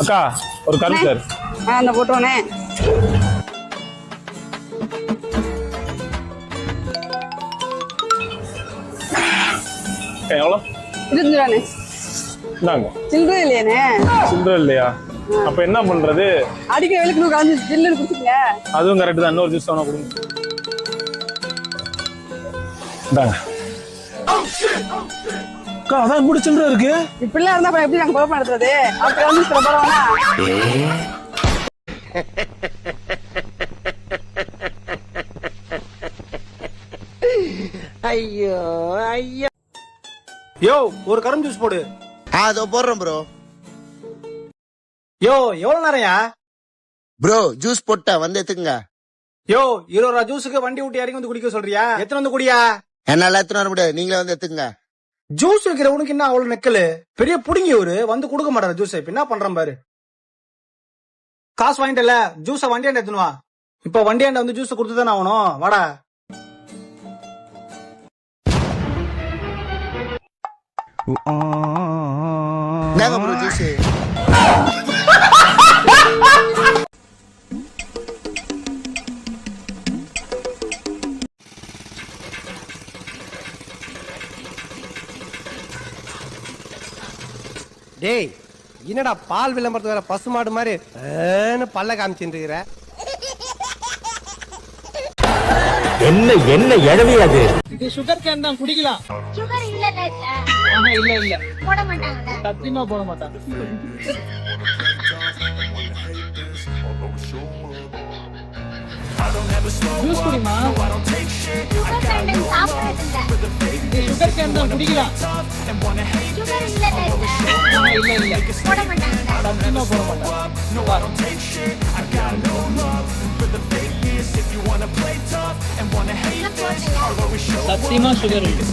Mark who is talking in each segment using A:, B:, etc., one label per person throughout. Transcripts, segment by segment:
A: அக்கா ஒரு கருத்து சார்.
B: அந்த போட்டோனே
A: எவ்வளோ?
B: 20 ரூபாண்ணே.
A: இந்தாங்க.
B: சில்லறை இல்லையாண்ணே?
A: சில்லறை இல்லையா? அப்ப என்ன பண்றது?
B: அடிக்கிற வேலைக்கு கலந்து ஜில்லுன்னு குடிச்சுங்க.
A: அதுவும் கரெக்ட் தான். இன்னொரு ஜூஸ் வேணா கொடுங்க. இந்தாங்க. அக்கா அதான் இப்படி சில்லறை இருக்கு.
B: இப்படிலாம் இருந்தா அப்புறம் எப்படி நாங்க குழப்பம் நடத்துறது? அப்புறம் வந்து பரவாயில்ல.
C: ஐயோ ஐயோ.
D: யோ ஒரு கரும் ஜூஸ் போடு.
C: அதோ போடுறேன் ப்ரோ.
D: யோ எவ்வளவு நேரம்யா?
C: ப்ரோ ஜூஸ் போட்டா வந்து எத்துக்குங்க.
D: யோ 20 ரூபா ஜூஸுக்கு வண்டி விட்டு இறங்கி வந்து குடிக்க சொல்றியா? எத்தனை வந்து குடியா?
C: என்னால எத்தனை வர முடியாது, நீங்களே வந்து எத்துக்குங்க.
D: ஜூஸ் வைக்கிற உனக்கு என்ன அவ்வளவு நெக்கலு? பெரிய புடுங்கி ஒரு வந்து கொடுக்க மாட்டாரு ஜூஸ். இப்ப என்ன பண்றேன் பாரு. காசு வாங்கிட்டல, ஜூஸ வண்டியாண்ட எடுத்துன்னு வா. இப்ப வண்டியாண்ட வந்து ஜூஸ் கொடுத்துதானே ஆகணும். வாடா.
C: நாங்க ப்ரோ ஜூஸ்.
E: டேய் என்னடா பால் விளம்பரத்து வேற பசுமாடு மாதிரி பல்ல காமிச்சுட்டு இருக்கிற?
F: என்ன என்ன எழவி அது?
G: இது சுகர் கேன் தான், குடிக்கலாம்.
H: சுகர் இல்ல
G: இல்ல இல்ல
H: போட மாட்டாங்க.
G: சத்தியமா போட மாட்டாங்க. ஜூஸ் குடிமா.
H: சுகர் கேன் சாப்பிடுறது இல்ல.
G: இது சுகர் கேன் தான், குடிக்கலாம்.
H: சுகர் இல்ல
G: இல்ல
H: போட மாட்டாங்க.
G: சத்தியமா போட மாட்டாங்க. சத்தியமா சுகர் இல்லை.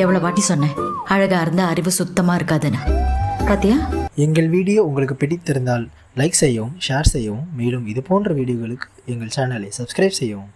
I: எவ்வளவு வாட்டி சொன்னேன் அழகா இருந்த அறிவு சுத்தமா இருக்காதுன்னு. பாத்தியா?
J: எங்கள் வீடியோ உங்களுக்கு பிடித்திருந்தால் லைக் செய்யவும், ஷேர் செய்யவும், மேலும் இது போன்ற வீடியோகளுக்கு எங்கள் சேனலை சப்ஸ்கிரைப் செய்யவும்.